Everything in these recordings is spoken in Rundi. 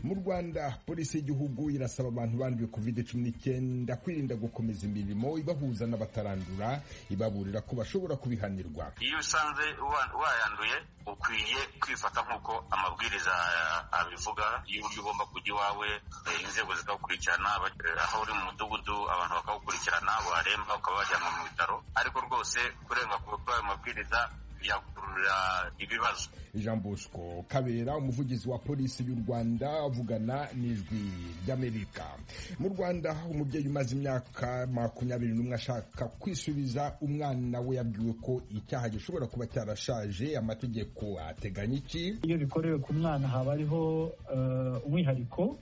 Mu Rwanda polisi y'igihugu irasaba abantu banduye COVID-19 kwirinda gukomeza imirimo ibahuza n'abatarandura, ibaburira ko bashobora kubihanirwa. Iyo usanze wayanduye ukwiye kwifata nk'uko amabwiriza abivuga, y'uburyo ugomba kujya iwawe, inzego zikagukurikirana, aho uri mu mudugudu abantu bakagukurikirana, waremba ukaba wajyanwa mu bitaro, ariko rwose kurenga ku ayo mabwiriza yakurura ibibazo. Jean Bosco Kabera, umuvugizi wa polisi y'u Rwanda, avugana n'Ijwi ry'Amerika. Mu Rwanda umubyeyi umaze imyaka 21 ashaka kwisubiza umwana we yabwiwe ko icyaha gishobora kuba cyarashaje. Amategeko ateganya iki? Iyo bikorewe ku mwana haba ariho umwihariko,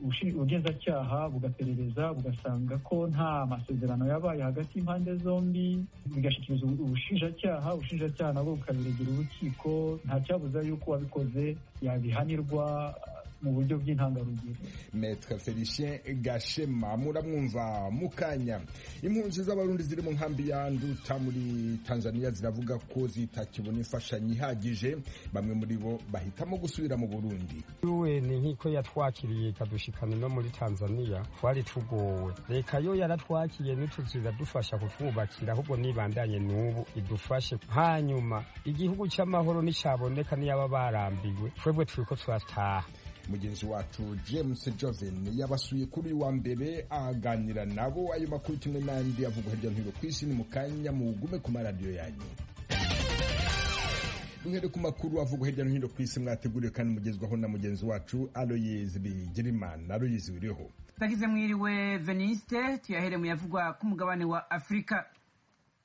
ubugenzacyaha bugaperereza bugasanga ko nta masezerano yabaye hagati y'impande zombi, bigashyikirizwa ubushinjacyaha nabwo bukabiregera urukiko. Nta cyabuza yuko wabikoze yabihanirwa mu buryo bw'intangarugero. Maître Felicien Gashema muramwumva mukanya. Impunzi z'abarundi ziri mu nkambi ya Nduta muri Tanzania ziravuga ko zitakibona imfashanyo ihagije, bamwe muri bo bahitamo gusubira mu Burundi. Uwe ni nkiko yatwakiriye kadushikana no muri Tanzania, twari tugowe. Reka yo yaratwakiye nituzira dufasha kutwubakira, ahubwo nibandanye n'ubu idufashe. Hanyuma igihugu cy'amahoro nicaboneka niyaba barambiwe, twebwe turiko twataha. Mugenzi wacu James Joven yabasuye kuri wa mbere aganira nabo. Ayo makuru kimwe n'andi avugwa hirya no hino ku isi ni mu kanya, mugume ku maradiyo yanyu. Duhere ku makuru avugwa hirya no hino ku isi mwateguriwe kandi mugezwaho na mugenzi wacu Aloyizi Bigirimana. Aloyizi uriho? Tagize mwiriwe Veniste, tuyahere mu yavugwa ku mugabane wa Afrika.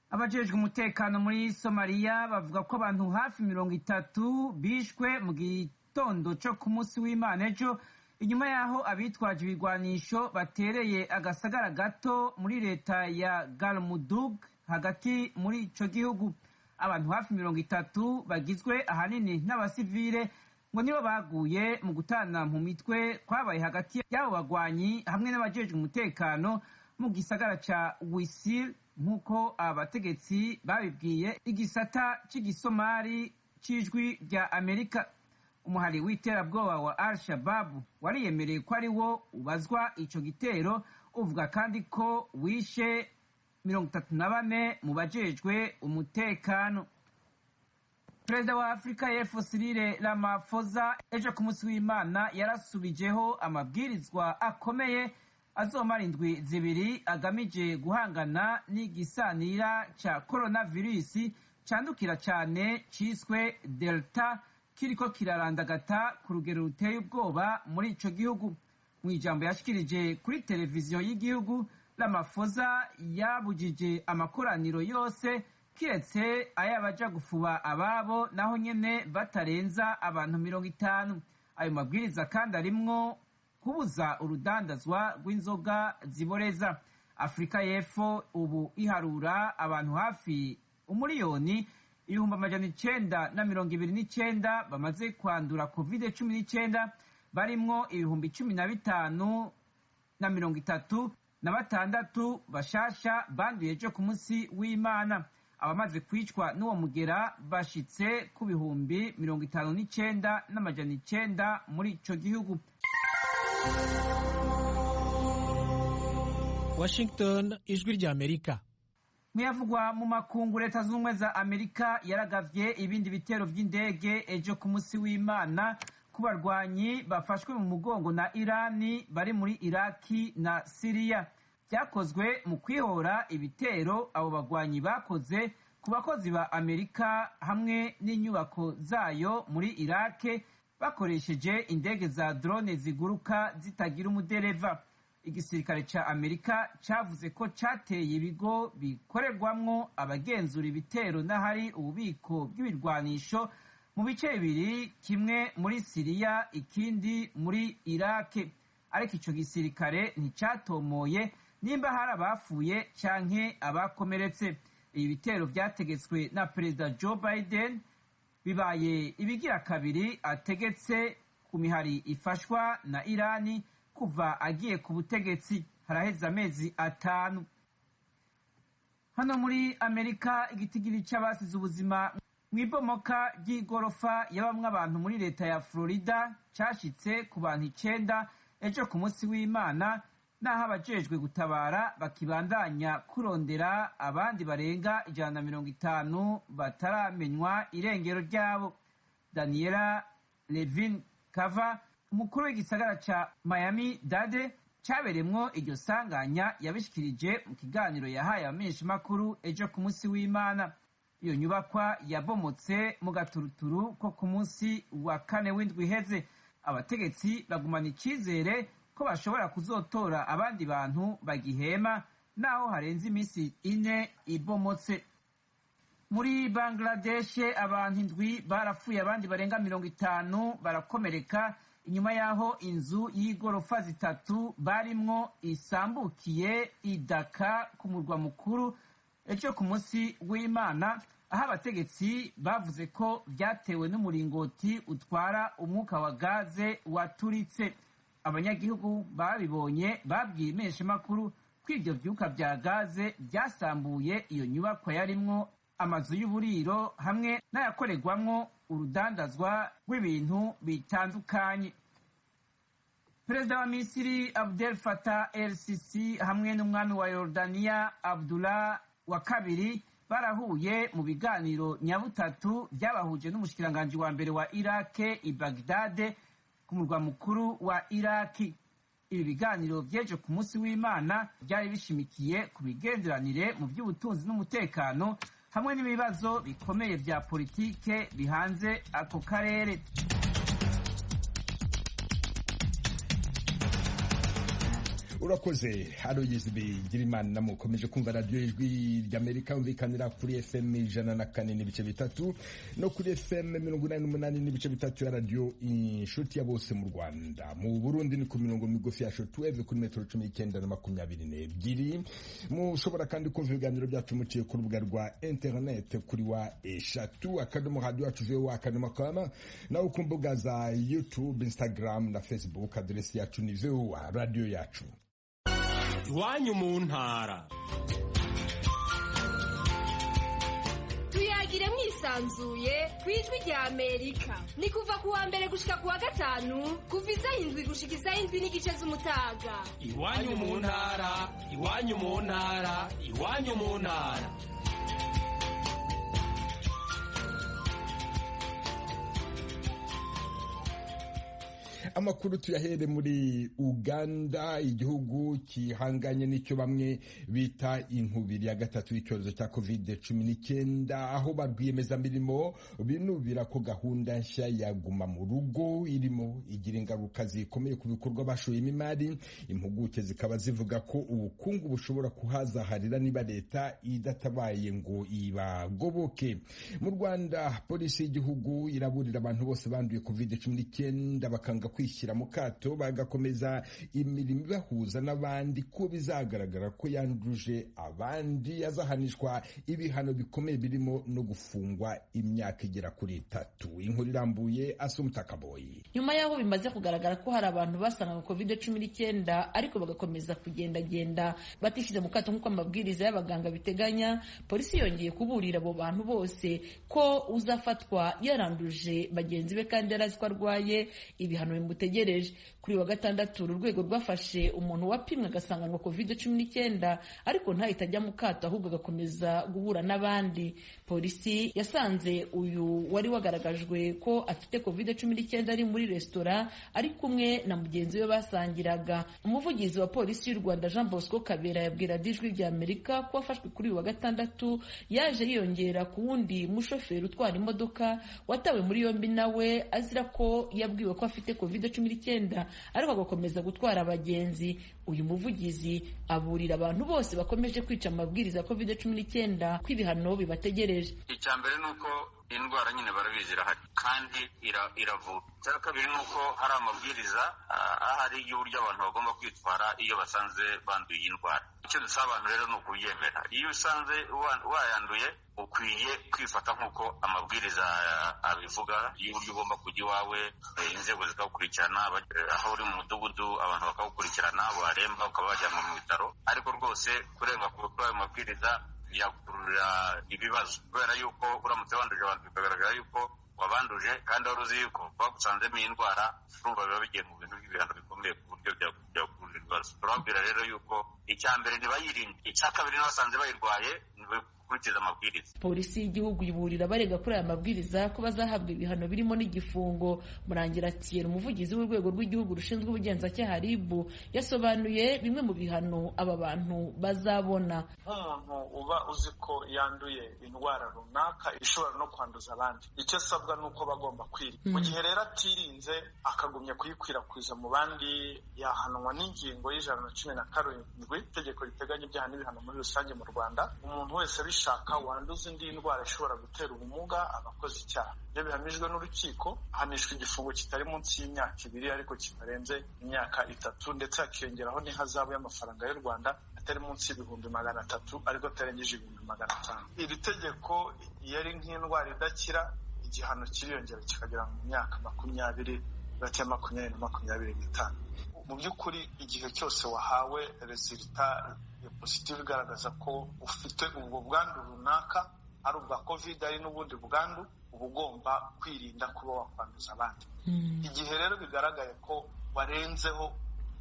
Abajejwe umutekano muri Somalia bavuga ko abantu hafi 30 bishwe mu gitondo cyo ku munsi w'Imana ejo, inyuma yaho abitwaje ibigwanisho batereye agasagara gato muri leta ya Galmudug hagati muri ico gihugu. Abantu hafi 30 bagizwe ahanini n'abasivile ngo nibo baguye mu gutana mu mitwe kwabaye hagati y'abo bagwanyi hamwe n'abajejwe umutekano mu gisagara ca Wisil, nk'uko abategetsi babibwiye igisata c'igisomali c'ijwi rya Amerika. Umuhari w'iterabwoba wa Al-Shabaab wariyemereye ko ari wo ubazwa ico gitero, uvuga kandi ko wishe 34 mu bajejwe umutekano. Perezida wa Afrika y'Epfo Cyril Ramaphosa ejo ku munsi w'Imana yarasubijeho amabwirizwa akomeye azomara indwi zibiri agamije guhangana n'igisanira ca coronavirus candukira cyane ciswe Delta, kiriko kirarandagata ku rugero ruteye ubwoba muri ico gihugu. Mu ijambo yashikirije kuri televiziyo y'igihugu, Ramaphosa yabujije amakoraniro yose kiretse ayabaja gufuba ababo, naho nyene batarenza abantu 50. Ayo mabwiriza kandi arimwo kubuza urudandazwa rw'inzoga ziboreza. Afrika y'Epfo ubu iharura abantu hafi 1,929,000 bamaze kwandura COVID-19, barimwo 15,036 bashasha banduye ejo ku munsi w'Imana. Abamaze kwicwa n'uwo mugera bashitse ku 59,900 muri ico gihugu. Washington, Ijwi rya Amerika. Muyavugwa mu makungu, Leta z'Ubumwe za Amerika yaragavye ibindi bitero vy'indege ejo ku munsi w'Imana ku barwanyi bafashwe mu mugongo na Irani bari muri Iraki na Syria. Vyakozwe mu kwihora ibitero abo bagwanyi bakoze ku bakozi ba Amerika hamwe n'inyubako zayo muri Iraki bakoresheje indege za drone ziguruka zitagira umudereva. Igisirikare ca Amerika cavuze ko cateye ibigo bikorerwamwo abagenzura ibitero n'ahari ububiko bw'ibirwanisho mu bice bibiri, kimwe muri Syria ikindi muri Iraki. Ariko ico gisirikare nticatomoye nimba hari abapfuye canke abakomeretse. Ibi bitero vyategetswe na Perezida Joe Biden, bibaye ibigira kabiri ategetse ku mihari ifashwa na Irani kuva agiye ku butegetsi, haraheze amezi 5. Hano muri Amerika igitigiri c'abasize ubuzima mu ibomoka ry'igorofa yabamwe abantu muri leta ya Florida cyashitse ku bantu 9 ejo ku munsi w'Imana, naho abajejwe gutabara bakibandanya kurondera abandi barenga 150 bataramenywa irengero ryabo. Daniela Levin Kava, umukuru w'igisagara ca Miami-Dade cyaberemwo iryo sanganya, yabishikirije mu kiganiro yahaye abamenyeshamakuru ejo ku munsi w'Imana. Iyo nyubakwa yabomotse mu gaturuturu ko ku munsi wa 4 w'indwi iheze. Abategetsi bagumana icyizere ko bashobora kuzotora abandi bantu bagihema naho harenze iminsi 4 ibomotse. Muri Bangladesh abantu 7 barapfuye, abandi barenga 50 barakomereka inyuma yaho inzu y'igorofa 3 barimwo isambukiye i Dhaka ku murwa mukuru ejo ku munsi w'Imana, aho abategetsi bavuze ko byatewe n'umuringoti utwara umwuka wa gaze waturitse. Abanyagihugu babibonye babwiye impeshamakuru ko ibyo byuka bya gaze byasambuye iyo nyubakwa yarimwo amazu y'uburiro hamwe n'ayakorerwamwo urudandazwa rw'ibintu bitandukanye. Perezida wa Misiri Abdel Fattah el-Sisi hamwe n'umwami wa Yordania Abdullah wa kabiri barahuye mu biganiro nyabutatu byabahuje n'umushikiranganji wa mbere wa Iraq i Baghdad ku murwa mukuru wa Iraq. Ibi biganiro byeje ku munsi w'Imana byari bishimikiye ku bigenderanire mu by'ubutunzi n'umutekano hamwe n'ibibazo bikomeye bya politike bihanze ako karere. Urakoze Aloyizi Bigirimana, mukomeje kumva radio Ijwi ry'Amerika yumvikanira kuri FM 104.3 no kuri FM 88.3 ya radio Inshuti ya Bose mu Rwanda. Mu Burundi ni ku mirongo migufi ya shortwave kuri metero 19 na 22. Mushobora kandi kumva ibiganiro byacu muciye ku rubuga rwa internet kuri wa eshatu akadomo radio yacu VOA.com, naho ku mbuga za YouTube, Instagram na Facebook. Adresi yacu ni VOA radio yacu. Iwanyu mu ntara. Tuyagire mwisanzuye kwijwi rya Amerika. Ni kuva ku wa mbere gushika ku wa gatanu, kuva isaha 7 gushika isaha 7 n'igice z'umutaga. Iwanyu mu ntara, iwanyu mu ntara, iwanyu mu ntara. Amakuru tuyahere muri Uganda, igihugu kihanganye n'icyo bamwe bita inkubiri ya gatatu y'icyorezo cya COVID-19, aho barwiyemeza mirimo binubira ko gahunda nshya yaguma mu rugo irimo igira ingaruka zikomeye ku bikorwa bashoyemo imari. Impuguke zikaba zivuga ko ubukungu bushobora kuhazaharira niba leta idatabaye ngo ibagoboke. Mu Rwanda, polisi y'igihugu iraburira abantu bose banduye COVID-19 bakanga kwishyira mu kato bagakomeza imirimo ibahuza n'abandi ko bizagaragara ko yanduje abandi, azahanishwa ibihano bikomeye birimo no gufungwa imyaka igera kuri 3. Inkuru irambuye Asumutakaboyi. Nyuma yaho bimaze kugaragara ko hari abantu basanga COVID-19 ariko bagakomeza kugendagenda batishyize mu kato nk'uko amabwiriza y'abaganga biteganya, polisi yongeye kuburira abo bantu bose ko uzafatwa yaranduje bagenzi be kandi yarazi ko arwaye ibihano bimutegereje. Kuri wa gatandatu urwego rwafashe umuntu wapimwe agasanganwa COVID-19 ariko ntahita ajya mu kato ahubwo agakomeza guhura n'abandi. Polisi yasanze uyu wari wagaragajwe ko afite COVID-19 ari muri resitora ari kumwe na mugenzi we basangiraga. Umuvugizi wa polisi y'u Rwanda Jean Bosco Kabera yabwira Ijwi rya Amerika ko afashwe kuri wa gatandatu yaje yiyongera ku wundi mushoferi utwara imodoka watawe muri yombi nawe azira ko yabwiwe ko afite COVID-19 ariko agakomeza gutwara abagenzi. Uyu muvugizi aburira abantu bose bakomeje kwica amabwiriza ya COVID-19 ko ibihano bibategereje. Icya mbere nuko indwara nyine barabizi irahari kandi iravura. Icya kabiri nuko hari amabwiriza ahari y'uburyo abantu bagomba kwitwara iyo basanze banduye iyi ndwara. Icyo dusaba abantu rero ni ukubyemera. Iyo usanze wayanduye ukwiye kwifata nk'uko amabwiriza abivuga y'uburyo ugomba kujya iwawe, inzego zikagukurikirana, aho uri mu mudugudu abantu bakagukurikirana, waremba ukaba wajyanwa mu bitaro. Ariko rwose kurenga ku ayo mabwiriza byakururira ibibazo kubera yuko uramutse wanduje abantu bikagaragara yuko wabanduje kandi wari uzi yuko bagusanzemo iyi ndwara urumva biba bigiye mu bintu by'ibihano bikomeye ku buryo byakururira ibibazo. turababwira rero yuko icya mbere ntibayirinde, icya kabiri n'abasanze bayirwaye gukurikiza amabwiriza. Polisi y'igihugu iburira abarega kuri aya mabwiriza ko bazahabwa ibihano birimo n'igifungo. Murangira Thierry, umuvugizi w'urwego rw'igihugu rushinzwe ubugenzacyaha RIB, yasobanuye bimwe mu bihano aba bantu bazabona. Nk'umuntu uba uzi ko yanduye indwara runaka ishobora no kwanduza abandi, icyo asabwa ni uko bagomba kwirinda. Mu gihe rero atirinze akagumya kuyikwirakwiza mu bandi, yahanwa n'ingingo y'117 itegeko riteganya ibyaha n'ibihano muri rusange mu Rwanda. Umuntu wese bishaka wanduza indi ndwara ishobora gutera ubumuga abakoze icyaha, iyo bihamijwe n'urukiko ahanishwa igifungo kitari munsi y'imyaka 2 ariko kitarenze imyaka 3, ndetse hakiyongeraho n'ihazabu y'amafaranga y'u Rwanda atari munsi y'300 ariko atarengeje 500. Iri tegeko iyo ari nk'indwara idakira, igihano kiriyongera kikagera mu myaka 20 hagati ya 20 na 25. Mu by'ukuri igihe cyose wahawe resulta positive igaragaza ko ufite ubwo bwandu runaka, ari ubwa covid ari n'ubundi bwandu, uba ugomba kwirinda kuba wakwanduza abandi. Igihe rero bigaragaye ko warenzeho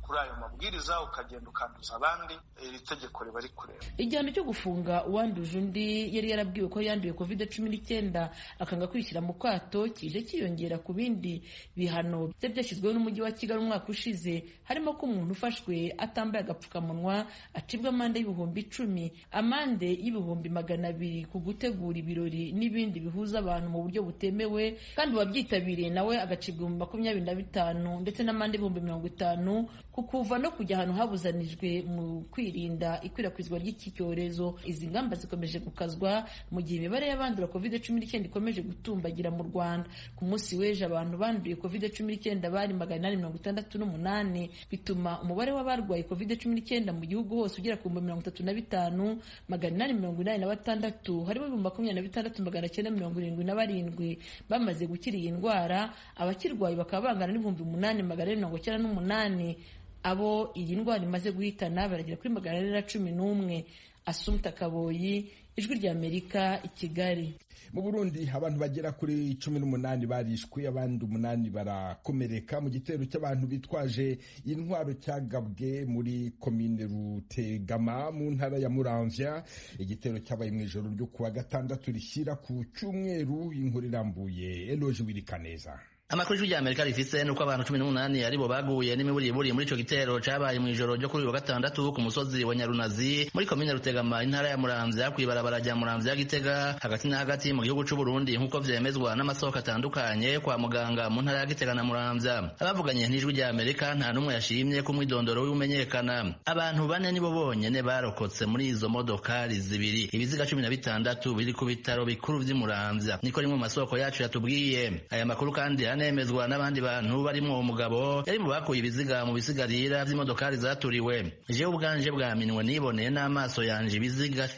kuri ayo mabwiriza ukagenda ukanduza abandi, iri tegeko riba rikureba. Igihano cyo gufunga uwanduje undi yari yarabwiwe ko yanduye covid-19 akanga kwishyira mu kwato kije kiyongera ku bindi bihano byashyizweho n'umujyi wa Kigali umwaka ushize, harimo ko umuntu ufashwe atambaye agapfukamunwa acibwa amande y'ibihumbi 10, amande y'ibihumbi 200 ku gutegura ibirori n'ibindi bihuza abantu mu buryo butemewe, kandi wabyitabiriye nawe agacibwa mu 25 ndetse n'amande y'ibihumbi 50 kukuva no kujya ahantu habuzanijwe mu kwirinda ikwirakwizwa ry'iki cyorezo. Izi ngamba zikomeje gukazwa mu gihe imibare y'abandura covid-19 ikomeje gutumbagira mu Rwanda. Ku munsi w'ejo abantu banduye covid-19 bari 868, bituma umubare w'abarwaye covid-19 mu gihugu hose ugera ku 35,886, harimo 26,977 bamaze gukira iyi ndwara. Abakirwaye bakaba bangana n'ibihumbi 8,498. Abo iyi ndwara imaze guhitana baragera kuri 411. Assumpta Kaboyi, Ijwi ry'Amerika, i Kigali. Mu Burundi abantu bagera kuri 18 barishwe, abandi 8 barakomereka mu gitero cy'abantu bitwaje intwaro cyagabwe muri komine Rutegama mu ntara ya Muramvya. Igitero cyabaye mu ijoro ryo kuwa gatandatu rishyira ku cyumweru. Inkuru irambuye Eloge Wirikaneza. Amakuru y'Ijwi ry'Amerika rifise nuko abantu 18 aribo baguye n'imiburiburi muri ico gitero cabaye mu ijoro ryo kuri uyu wa gatandatu ku musozi wa Nyarunazi muri komine Rutegama intara ya Muramvya kwibarabara rya Muramvya Gitega hagati na hagati mu gihugu c'u Burundi nkuko vyemezwa n'amasoko atandukanye kwa muganga mu ntara ya Gitega na Muramvya. Abavuganye n'Ijwi ry'Amerika nta numwe yashimye ko mwidondoro w'umenyekana. Abantu 4 nibo bonyene barokotse muri izo modokari zibiri. Ibiziga 16 biri ku bitaro bikuru vy'i Muramvya niko rimwe mu masoko yacu yatubwiye. Aya makuru kandi anemezwa n'abandi bantu barimo umugabo yari mu bakuye ibiziga mu bisigarira by'imodokari zaturiwe. Je ubwanje bwaminwe niboneye n'amaso yanje ibiziga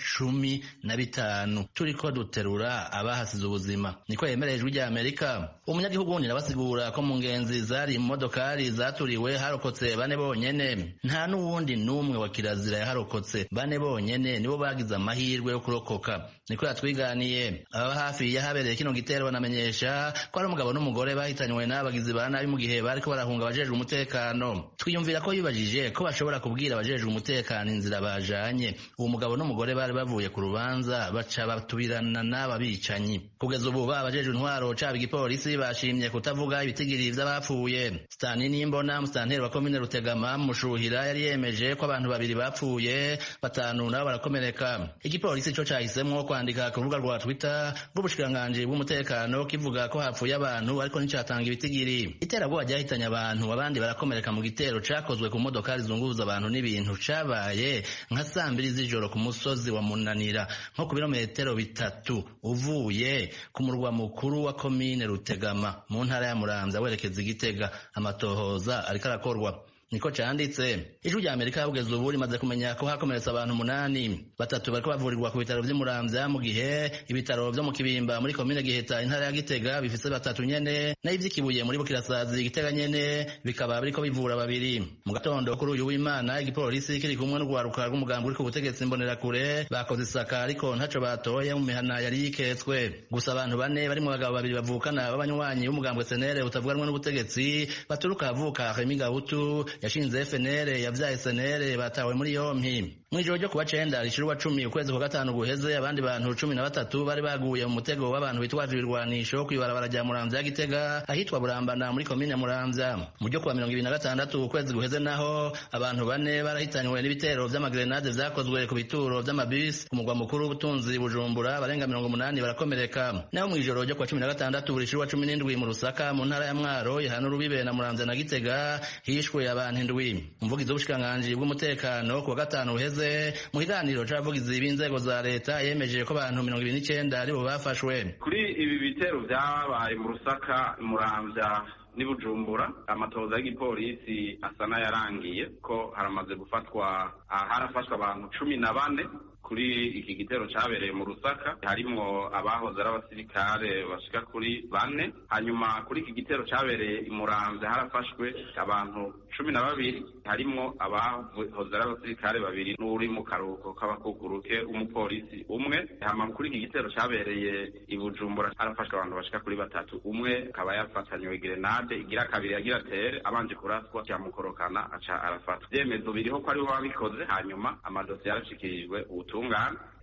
15 turiko duterura abahasize ubuzima, niko yemereye Ijwi ry'Amerika. Umunyagihugu wundi nabasigura ko mu ngenzi zari mu modokari zaturiwe harokotse 4 bonyene, nta n'uwundi numwe wa kirazira yaharokotse. 4 bonyene nibo bagize amahirwe yo kurokoka, niko yatwiganiye. Aba hafi yahabereye kino gitero banamenyesha ko ari umugabo n'umugore bahitanywe n'abagizi ba nabi mu gihe bariko barahunga abajejwe umutekano. Twiyumvira ko yibajije ko bashobora kubwira abajejwe umutekano inzira bajanye. Uwo mugabo n'umugore bari bavuye ku rubanza baca batubirana n'aba bicanyi. Kugeza ubu abajejwe intwaro caba igipolisi bashimye kutavuga ibitigiri vy'abapfuye. Stani Nimbona, musanteri wa komine Rutegama Mushuhira, yari yemeje ko abantu 2 bapfuye, 5 nabo barakomereka. Igipolisi co cahisemwo kwandika ku rubuga rwa Twitter rw'ubushikiranganji bw'umutekano kivuga ko hapfuye abantu ariko nicatanga ibitigiri. Iterabwoba ryahitanye abantu, abandi barakomereka mu gitero cakozwe ku modokari zunguza abantu n'ibintu cabaye nka 2 z'ijoro ku musozi wa Munanira nko ku birometero 3 uvuye ku murwa mukuru wa komine Rutegama mu ntara ya Muramvya werekeza Igitega. Amatohoza ariko arakorwa. niko canditse. Ijwi rya Amerika kugeza ubu rimaze kumenya ko hakomeretse abantu 8, 3 bariko bavurirwa ku bitaro vy'Imuramvya, mu gihe ibitaro vyo mu Kibimba muri komine Giheta intara ya Gitega bifise 3 nyene, nayo ivy'ikibuye muri Bukirasazi Gitega nyene bikaba biriko bivura 2. Mu gatondo kuri uyu w'Imana igipolisi kiri kumwe n'urwaruka rw'umugambi uri ku butegetsi Imbonerakure bakoze isaka ariko ntaco batoye mu mihana yari yiketswe. Gusa abantu 4 barimo abagabo 2 bavukana b'abanywanyi b'umugambwe SNL utavuganwa n'ubutegetsi baturuka avuka Remy Gahutu yashinze FNL yavyaye SNL batawe muri yompi. Mwijoro ryo kuwa 9 rishirwa 10 ukwezi kwa 5 guheze abandi bantu 13 bari baguye mu mutego w'abantu bitwaje ibirwanisho kwibarabara rya Muramvya Gitega ahitwa Burambana muri komine ya Muramvya. Mu ryo kuwa 26 ukwezi guheze naho abantu 4 barahitanywe n'ibitero vy'amagrenade vyakozwe ku bituro vy'amabisi ku mugwa mukuru w'ubutunzi Bujumbura, barenga 80 barakomereka. Naho mwijoro ryo kuwa 16 rishirwa 17 mu Rusaka mu ntara ya Mwaro ihana urubibe na Muramvya na Gitega hishwe abantu 7. Umuvugizi w'ubushikiranganji bw'umutekano kuwa 5 uheze mu higaniro c'abavugizi b'inzego za leta yemeje ko abantu 29 aribo bafashwe. Kuri ibi bitero vyabaye mu Rusaka, Muramvya ni Bujumbura, amatoza y'igipolisi asa n'ayarangiye ko haramaze gufatwa harafashwe abantu 14 kuri iki gitero cabereye mu Rusaka, harimo abahoze ari abasirikare bashika kuri 4. Hanyuma kuri iki gitero cabereye i Muramvya harafashwe abantu 12, harimo abahoze ari abasirikare 2 n'uri mu karuhuko k'abakukuruke umupolisi 1. Hama kuri iki gitero cabereye i Bujumbura harafashwe abantu bashika kuri 3, umwe akaba yafatanywe grenade igira kabiri yagira tere abanje kuraswa cyamukorokana aca arafatwa. Vyemezo biriho ko ari we wabikoze, hanyuma amadosiye yarashikirijwe ubutungane.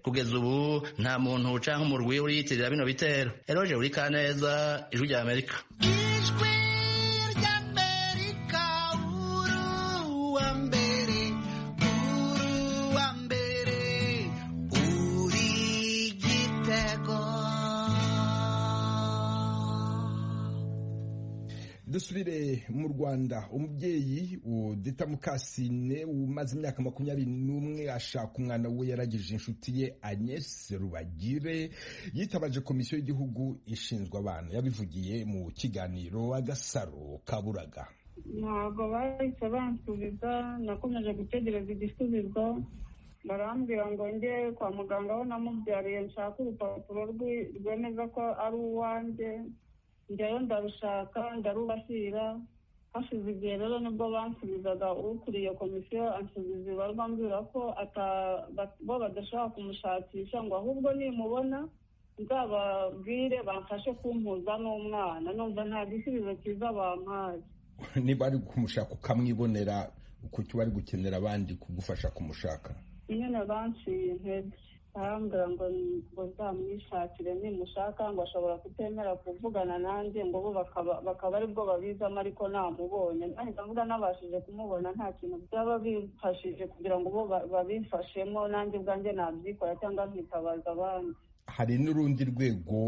Kugeza ubu nta muntu canke umurwi uriyitirira bino bitero. Eroje uri Kaneza, Ijwi rya Amerika. Dusubire mu Rwanda. Umubyeyi Odeta Mukasine umaze imyaka 21 ashaka umwana we yaragije inshuti ye Agnes Rubagire yitabaje komisiyo y'igihugu ishinzwe abana, yabivugiye mu kiganiro Agasaro Kaburaga. Ntabwo bahise bansubiza, nakomeje gutegereza igisubizo, barambwira ngo njye kwa muganga aho namubyariye nshaka urupapuro rwemeza ko ari uwanjye, njyayo ndarushaka ndarubashyira. Hashize igihe rero nibwo bansubizaga ukuriye komisiyo ansubiza ibarwa ambwira ko bo badashobora kumushakisha, ngo ahubwo nimubona nzababwire bamfashe kumpuza n'umwana. Numva nta gisubizo cyiza bampaye. Niba ari kumushaka ukamwibonera, kuki bari gukenera abandi kugufasha kumushaka? Nyine banciye intege, arambwira ngo nzamwishakire nimushaka, ngo ashobora kutemera kuvugana nanjye, ngo bo bakaba aribwo babizamo ariko namubonye. Nanjye ndavuga nabashije kumubona nta kintu byaba bimfashije kugira ngo bo babimfashemo, nanjye ubwanjye nabyikora cyangwa nkitabaza abandi. Hari n'urundi rwego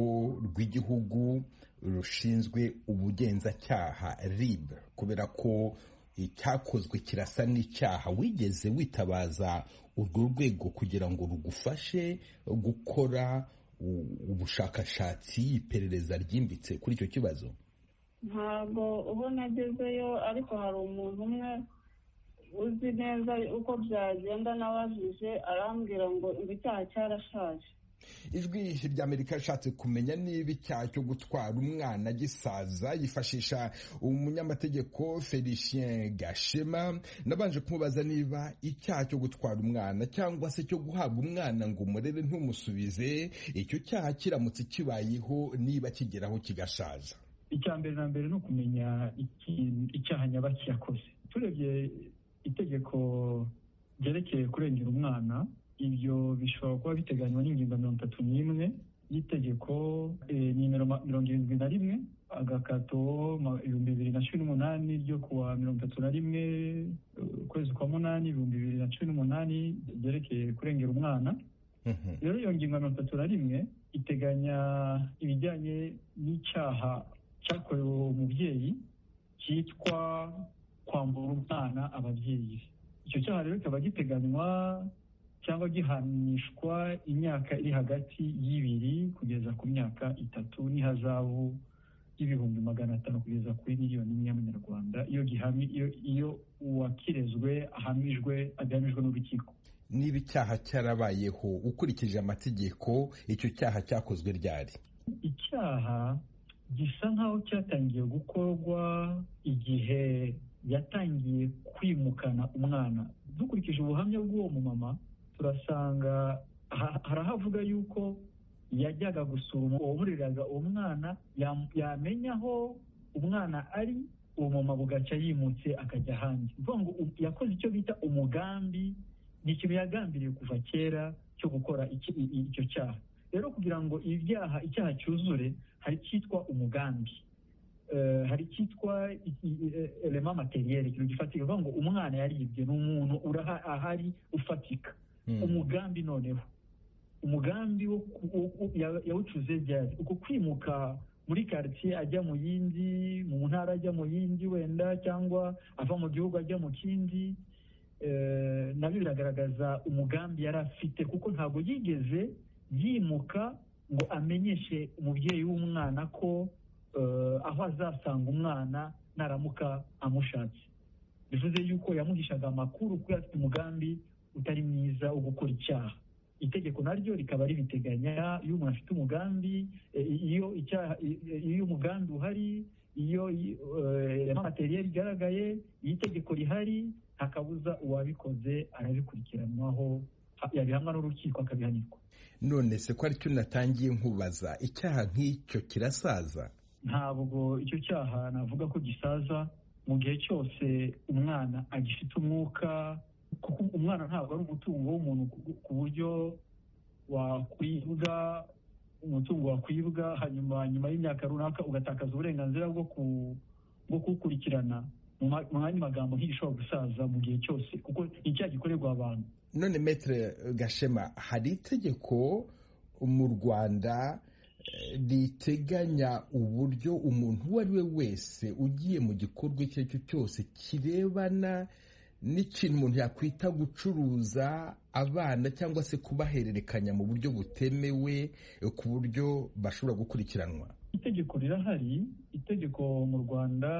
rw'igihugu rushinzwe ubugenzacyaha RIB, kubera ko icyakozwe kirasa n'icyaha. Wigeze witabaza urwo rwego kugira ngo rugufashe gukora ubushakashatsi, iperereza ryimbitse kuri icyo kibazo? Ntabwo ubu nagezeyo, ariko hari umuntu umwe uzi neza uko byagenda nabajije, arambwira ngo icyaha cyarashaje. Ijwi ry'Amerika yashatse kumenya niba icyaha cyo gutwara umwana gisaza yifashisha umunyamategeko Felicien Gashema. Nabanje kumubaza niba icyaha cyo gutwara umwana cyangwa se cyo guhabwa umwana ngo umurere ntumusubize, icyo cyaha kiramutse kibayeho niba kigeraho kigashaza. Icya mbere na mbere ni ukumenya icyaha nyabaki yakoze. Turebye itegeko ryerekeye kurengera umwana, ibyo bishobora kuba biteganywa n'ingingo 31 y'itegeko nimero 71 agakato 2018 ryo kuwa 31 ukwezi kwa 8 2018 ryerekeye kurengera umwana. Rero iyo ngingo 31 iteganya ibijyanye n'icyaha cyakorewe umubyeyi cyitwa kwambura umwana ababyeyi. Icyo cyaha rero kikaba giteganywa cyangwa gihanishwa imyaka iri hagati y'2 kugeza ku myaka 3 n'ihazabu y'ibihumbi 500 kugeza kuri miliyoni y'amanyarwanda iyo uwakirezwe agamijwe n'urukiko. Niba icyaha cyarabayeho ukurikije amategeko, icyo cyaha cyakozwe ryari? Icyaha gisa nk'aho cyatangiye gukorwa igihe yatangiye kwimukana umwana. Dukurikije ubuhamya bw'uwo mumama turasanga harahavuga yuko yajyaga gusura uwamureraga uwo mwana, yamenya aho umwana ari, uwo mama bugaca yimutse akajya ahandi. Uvuga ngo yakoze icyo bita umugambi, ni ikintu yagambiriye kuva kera cyo gukora icyo cyaha. Rero kugira ngo icyaha cyuzure hari cyitwa umugambi, hari cyitwa element materiel, ikintu gifatika. Uvuga ngo umwana yaribye n'umuntu ahari ufatika. Umugambi noneho umugambi yawucuze byari uko kwimuka muri quartier ajya mu yindi, mu ntara ajya mu yindi wenda, cyangwa ava mu gihugu ajya mu kindi. Nabyo biragaragaza umugambi yari afite, kuko ntabwo yigeze yimuka ngo amenyeshe umubyeyi w'umwana ko aho azasanga umwana naramuka amushatse. Bivuze yuko yamuhishaga amakuru kuko afite umugambi utari mwiza wo gukora icyaha. Itegeko naryo rikaba ribiteganya, iyo umuntu afite umugambi, iyo umugambi uhari, iyo materiel igaragaye, iyo itegeko rihari, hakabuza uwabikoze arabikurikiranwaho, yabihamwa n'urukiko akabihanirwa. None se ko aricyo natangiye nkubaza, icyaha nk'icyo kirasaza? Ntabwo icyo cyaha navuga ko gisaza, mu gihe cyose umwana agifite umwuka, kuko umwana ntabwo ari umutungo w'umuntu ku buryo wakwibwa, umutungo wakwibwa hanyuma nyuma y'imyaka runaka ugatakaza uburenganzira bwo kuwukurikirana. Mu yandi magambo, ntishobora gusaza mu gihe cyose kuko icyaha gikorerwa abantu. None Maître Gashema, hari itegeko mu Rwanda riteganya uburyo umuntu uwo ari we wese ugiye mu gikorwa icyo ari cyo cyose kirebana n'ikintu umuntu yakwita gucuruza abana cyangwa se kubahererekanya mu buryo butemewe, ku buryo bashobora gukurikiranwa? Itegeko rirahari, itegeko mu Rwanda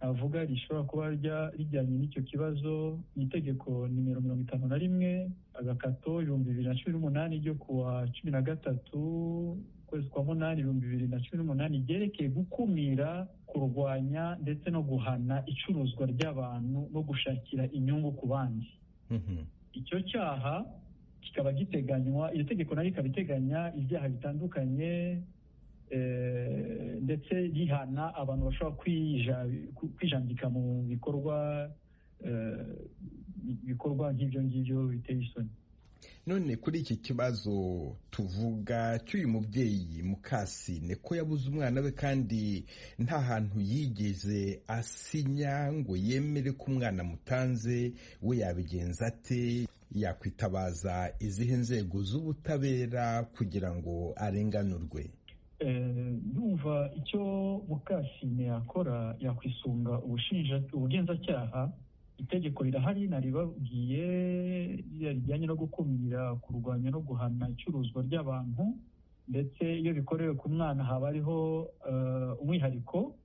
avuga rishobora kuba rijyanye n'icyo kibazo. Itegeko nimero 51 agakato 2018 ryo kuwa 13 kwezi kwa 8 2018 ryerekeye gukumira, kurwanya ndetse no guhana icuruzwa ry'abantu no gushakira inyungu ku bandi. Icyo cyaha kikaba giteganywa, iyo tegeko nayo ikaba iteganya ibyaha bitandukanye, ndetse rihana abantu bashobora kwijandika mu bikorwa nk'ibyo ngibyo biteye isoni. None kuri iki kibazo tuvuga cy'uyu mubyeyi Mukasine ko yabuze umwana we kandi nta hantu yigeze asinya ngo yemere ko umwana mutanze, we yabigenza ate? Yakwitabaza izihe nzego z'ubutabera kugira ngo arenganurwe? Ndumva icyo Mukasine yakora, yakwisunga ubugenzacyaha. Itegeko rirahari, naribabwiye, rijyanye no gukumira, kurwanya no guhana icuruzwa ry'abantu, ndetse iyo bikorewe ku mwana haba hariho umwihariko.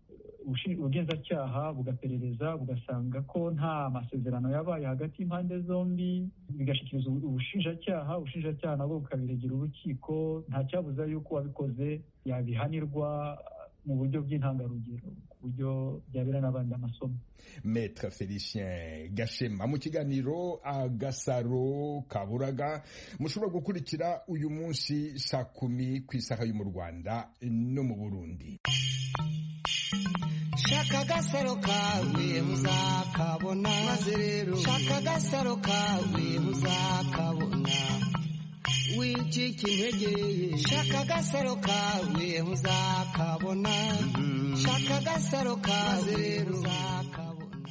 Ubugenzacyaha bugaperereza bugasanga ko nta masezerano yabaye hagati y'impande zombi, bigashyikirizwa ubushinjacyaha nabwo bukabiregera urukiko. Nta cyabuza yuko wabikoze yabihanirwa mu buryo bw'intangarugero, ku buryo byabera n'abandi amasomo. Maître Félicien Gashema mu kiganiro Agasaro Kaburaga mushobora gukurikira uyu munsi saa 10 ku isaha yo mu Rwanda no mu Burundi. Shaka agasaro kawe muzakabona, maze rero shaka agasaro kawe muzakabona, wicika intege, shaka agasaro kawe muzakabona, shaka agasaro kawe muzakabona.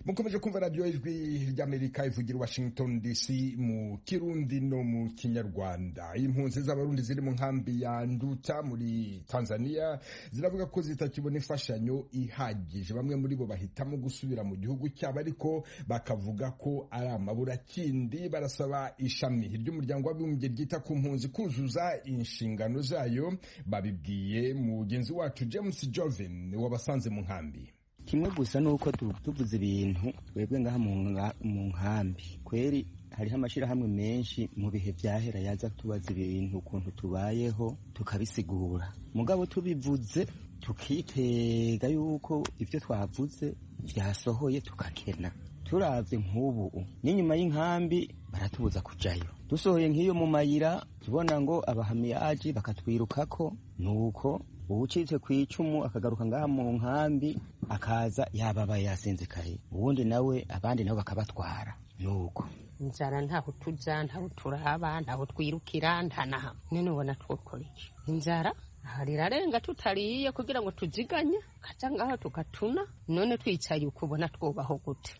mukomeje kumva radiyo ijwi ry'Amerika ivugira Washington DC mu Kirundi no mu Kinyarwanda. Impunzi z'abarundi ziri mu nkambi ya Nduta muri Tanzania ziravuga ko zitakibona imfashanyo ihagije. Bamwe muri bo bahitamo gusubira mu gihugu cyabo, ariko bakavuga ko ari amaburakindi. Barasaba ishami ry'umuryango w'abibumbye ryita ku mpunzi kuzuza inshingano zayo. Babibwiye mugenzi wacu James Joven wabasanze mu nkambi. Kimwe gusa nuko tuvuze ibintu webwe ngaha mu nkambi kweri hariho amashirahamwe menshi mu bihe vyahera yaza tubaza ibintu ukuntu tubayeho tukabisigura, mugabo tubivuze tukitega yuko ivyo twavuze vyasohoye tukakena. Turavye nk'ubu n'inyuma y'inkambi baratubuza kujayo, dusohoye nk'iyo mu mayira tubona ngo abahamiyaji bakatwirukako, nuko uwucitse kw'icumu akagaruka ngaha mu nkambi akaza yababaye yasinzikaye, uwundi nawe abandi nabo bakabatwara. Nuko inzara ntaho tuja, ntaho turaba, ntaho twirukira, ntanaha none ubona twokora iki? Inzara harirarenga tutariye kugira ngo tuziganye kaca ngaho tukatuna, none twicaye ukubona twobaho gute?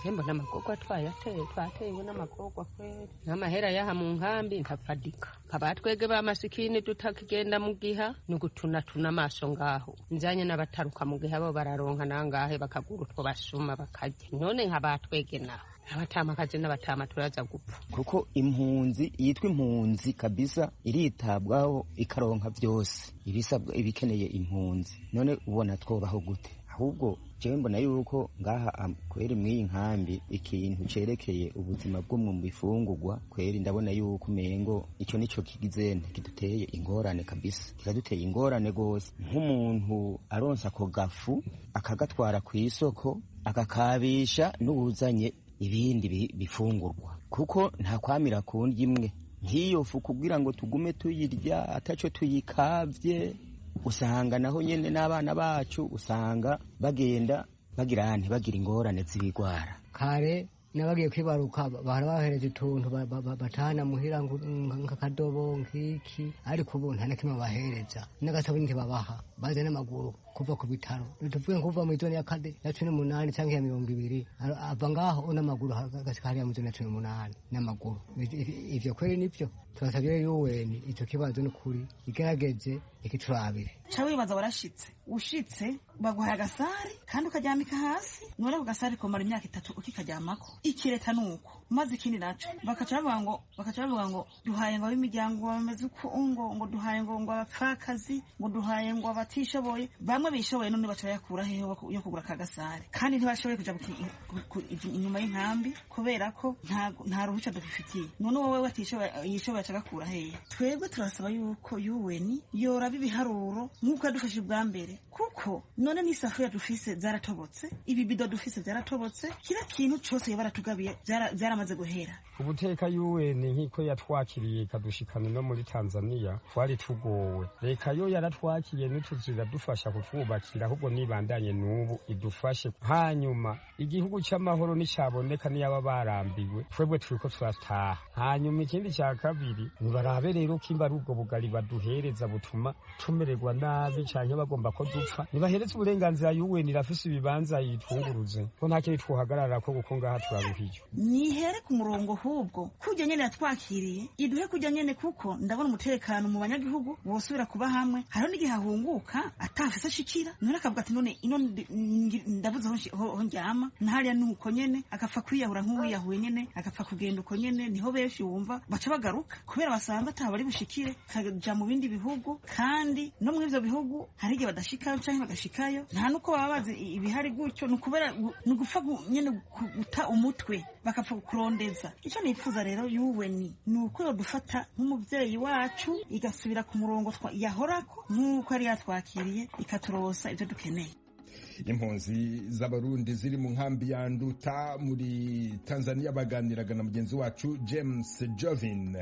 Hembo n'amagorwa twatewe n'amagorwa kweri, n'amahera yaha mu nkambi ntafadika. Abatwege b'amasikini tutakigenda mu giha n'ugutunatuna amaso ngaho, nzanye n'abataruka mu giha bo bararonka nangahe bakagura utwo basuma bakarya. None nk'abatwege naho abatamakaje n'abatama turaza gupfa, kuko impunzi yitwa impunzi kabisa iritabwaho ikaronka vyose ibisabwa ibikeneye impunzi. None ubona twobaho gute? Ahubwo jewe mbona yuko ngaha kweri mw'iyi nkambi ikintu cerekeye ubuzima bwo mu bifungurwa kweri ndabona yuko umengo ico nico kigizene kiduteye ingorane kabisa, kikaduteye ingorane gose. Nk'umuntu aronsa ako gafu akagatwara kw'isoko akakabisha n'ubuzanye ibindi bifungurwa, kuko nta kwamira kundi imwe. Nk'iyo fu kugira ngo tugume tuyirya ataco tuyikavye, usanga naho nyene n'abana bacu usanga bagenda bagira ingorane z'ibigwara. Kare nabagiye kwibaruka bahora bahereje utuntu batana muhira nk'akadobo nk'iki, ariko ubu nta na kimwe bahereza, n'agasabuni ntibabaha, baza n'amaguru kuva ku bitaro. Tuvuge kuva mu zone ya kade ya 18 cyangwa ya 20 ava ngaho n'amaguru hagashika hariya mu zone ya 18 n'amaguru. Ivyo kweri nivyo turasabye UN icyo kibazo n'ukuri igerageze ikiturabire. Cha wibaza warashitse ushitse baguhaye agasari kandi ukaryamika hasi, none ako gasari komara imyaka 3 ukikaryamako. Ikireta nuko maze ikindi naco bakaca bavuga ngo duhaye ngo imiryango bameze uko ngo duhaye ngo abapfakazi, ngo duhaye ngo abatishoboye. Bamwe bishoboye none baca yakura hehe yo kugura kagasari, kandi ntibashoboye kuja inyuma y'inkambi kubera ko nta ruhushya dufitiye. None wowe watishoboye yishoboye acagakura hehe? Twebwe turasaba yuko UN yoraba ibiharuro nk'uko yadufashe bwa mbere, kuko none n'isafuriya dufise zaratobotse, ibibido dufise zaratobotse, kira kintu cose yabaratugabiye byaramaze guhera. Ubuteka UN nk'iko yatwakiriye kadushikana no muri Tanzania twari tugowe. Reka yo yaratwakiye n'utuzira dufasha kutwubakira, ahubwo nibandanye n'ubu idufashe. Hanyuma igihugu cy'amahoro nicaboneka niyaba barambiwe, twebwe turiko turataha. Hanyuma ikindi cya kabiri nibarabe rero kimba ari ubwo bugari baduhereza butuma tumererwa nabi canke bagomba ko dupfa, nibahereze uburenganzira UN irafise ibibanza yitunguruze ko nta kintu twohagarara ko guko ngaha turaruhiye. Nihere ku murongo hubwo kujya nyene yatwakiriye iduhe kujya nyene, kuko ndabona umutekano mu banyagihugu bosubira kuba hamwe. Hariho n'igihe ahunguka atafise ashikira, none akavuga ati none ino ndabuze ho njyama, ntahariya nuko nyene agapfa kwiyahura nk'uwiyahuye nyene agapfa kugenda uko nyene. Niho benshi wumva baca bagaruka kubera basanga ataba ari bushikire kaja mu bindi bihugu, kandi no mu ivyo bihugu hari igihe badashikayo canke bagashikayo nta nuko baba bazi ibihari gutyo, nukubera nugupfa nyene guta umutwe bakapfa kurondeza. Ico nipfuza rero UN nuko yodufata nk'umuvyeyi wacu igasubira ku murongo yahorako nk'uko yari yatwakiriye ikaturosa ivyo dukeneye. Impunzi z'abarundi ziri mu nkambi ya Nduta muri Tanzania baganiraga na mugenzi wacu James Jovin.